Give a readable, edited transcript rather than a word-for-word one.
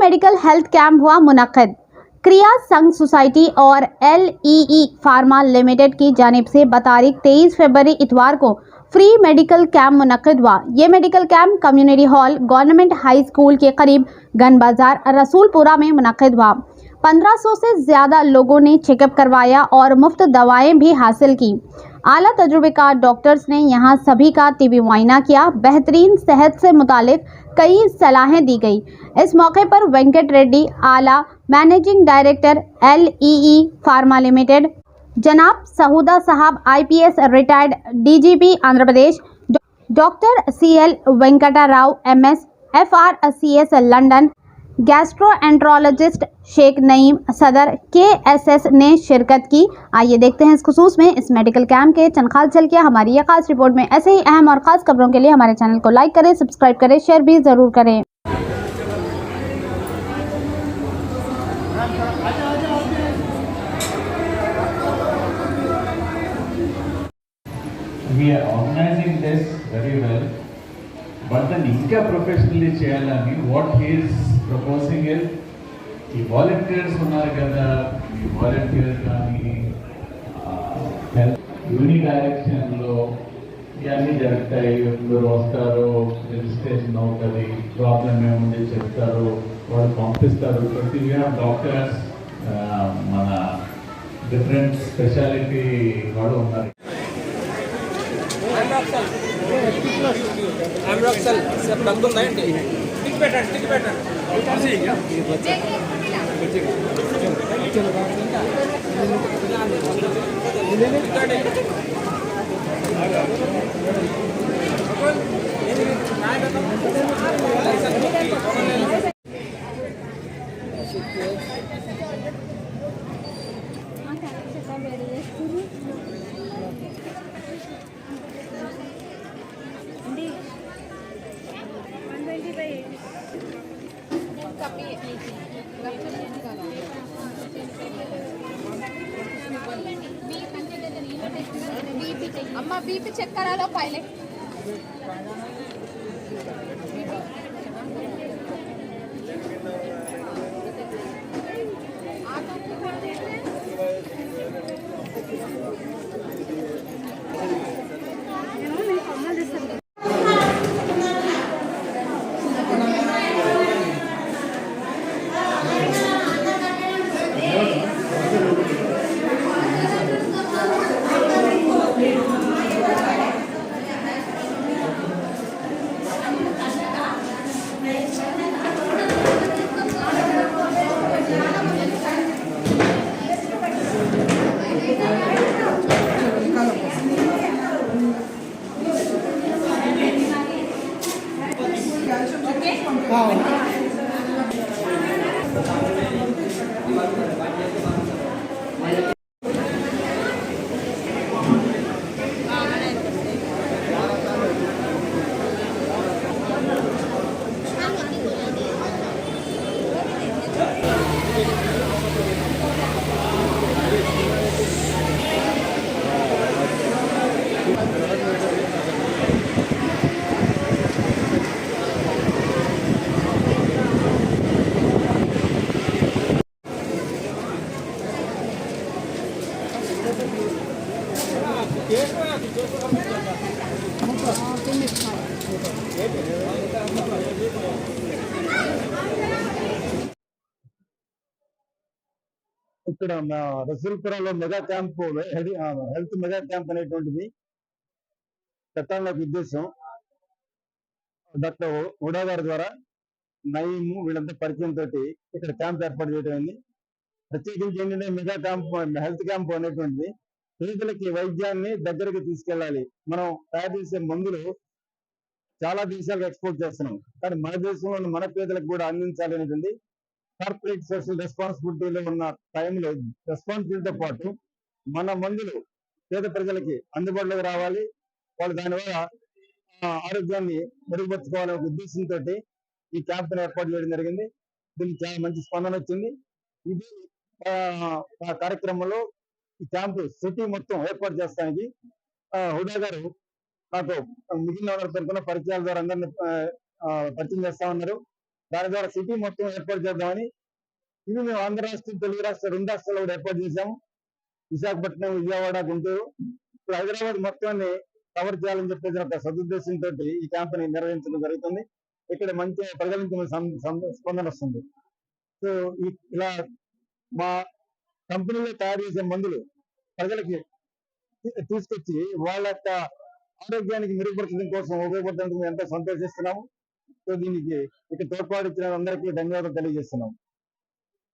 Medical health camp हुआ मुनक्किद। क्रिया संघ सोसाइटी और LEE फार्मा लिमिटेड की जानिब से बतारीख 23 फरवरी इतवार को फ्री मेडिकल कैंप मुनक्किद हुआ। ये medical camp community hall government high school के करीब गन बाजार रसूलपुरा में मुनक्किद हुआ। 1500 से ज़्यादा लोगों ने चेकअप करवाया और मुफ्त दवाएं भी हासिल की। आला तजुर्बेकार डॉक्टर्स ने यहां सभी का टीबी मुआयना किया। बेहतरीन सेहत से मुतालिक कई सलाहें दी गई। इस मौके पर वेंकट रेड्डी आला managing director LEE pharma limited, जनाब सहुदा साहब IPS retired DGP Andhra Pradesh, doctor CL Venkata Rao MS FRCS London, gastroenterologist Sheikh Naeem सदर KSS ने शिरकत की। आइए देखते हैं इस खुसूस में इस मेडिकल कैंप के चंद खास झलकियां हमारी ये खास रिपोर्ट में। ऐसे ही अहम और खास खबरों के लिए हमारे चैनल को लाइक करें, सब्सक्राइब करें, शेयर भी जरूर करें। We are organizing this very well, but then ఇంకా professionally చేయాలని what he is proposing is ఈ వాలంటీర్స్ ఉన్నారు కదా, ఈ వాలంటీర్ కానీ హెల్త్ యూనిట్ డైరెక్షన్లో ఇవన్నీ జరుగుతాయి. అందరూ వస్తారు, రిజిస్ట్రేషన్ అవుతుంది, ప్రాబ్లం ఏముంది చెప్తారు, వాళ్ళు పంపిస్తారు. ప్రతి డాక్టర్స్ మన డిఫరెంట్ స్పెషాలిటీ వాళ్ళు ఉన్నారు. Amroxal सब रंग है टिक पैटर्न अम्मा बीपी चेक करा लो पहले। ఇక్కడ రసూల్పురంలో mega camp health mega camp అనేటువంటిది పెట్టాలనే ఉద్దేశం డాక్టర్ ఉడా గారి ద్వారా నయీము వీళ్ళంతా పరిచయం తోటి ఇక్కడ క్యాంప్ ఏర్పాటు చేయడం అయింది. ప్రత్యేకించి ఏంటంటే మెగా క్యాంప్ హెల్త్ క్యాంప్ అనేటువంటిది పేదలకి వైద్యాన్ని దగ్గరకు తీసుకెళ్ళాలి. మనం తయారు చేసే మందులు చాలా దేశాలకు ఎక్స్పోర్ట్ చేస్తున్నాం, కానీ మన దేశంలో మన పేదలకు కూడా అందించాలి అనేటువంటి కార్పొరేట్ సోషల్ రెస్పాన్సిబిలిటీలో ఉన్న టైంలో రెస్పాన్సిబిలిటీతో పాటు మన మందులు పేద ప్రజలకి అందుబాటులోకి రావాలి, వాళ్ళు దానివల్ల ఆరోగ్యాన్ని మెరుగుపరుచుకోవాలనే ఉద్దేశంతో ఈ క్యాంప్ ఏర్పాటు చేయడం జరిగింది. దీనికి చాలా మంచి స్పందన వచ్చింది. ఇది కార్యక్రమంలో ఈ క్యాంపు సిటీ మొత్తం ఏర్పాటు చేస్తానికి హుడా గారు నాకు మిగిలిన తరఫున పరిచయాల ద్వారా అందరినీ పరిచయం చేస్తా ఉన్నారు. దాని ద్వారా సిటీ మొత్తం ఏర్పాటు చేద్దామని ఇవి మేము ఆంధ్ర రాష్ట్రం, తెలుగు రాష్ట్రం 2 రాష్ట్రాల్లో కూడా ఏర్పాటు చేశాము. విశాఖపట్నం, విజయవాడ, గుంటూరు, ఇప్పుడు హైదరాబాద్ మొత్తాన్ని కవర్ చేయాలని చెప్పేసి ఒక సదుద్దేశంతో ఈ క్యాంపెయిన్ నిర్వహించడం జరుగుతుంది. ఇక్కడ మంచి ప్రజల నుంచి స్పందన వస్తుంది. సో ఇలా మా కంపెనీలో తయారు చేసే మందులు ప్రజలకి తీసుకొచ్చి వాళ్ళ యొక్క ఆరోగ్యానికి మెరుగుపరచడం కోసం ఉపయోగపడడానికి మేము ఎంతో సంతోషిస్తున్నాము. సో దీనికి ఇక్కడ తోడ్పాటు ఇచ్చిన అందరికీ ధన్యవాదాలు తెలియజేస్తున్నాము.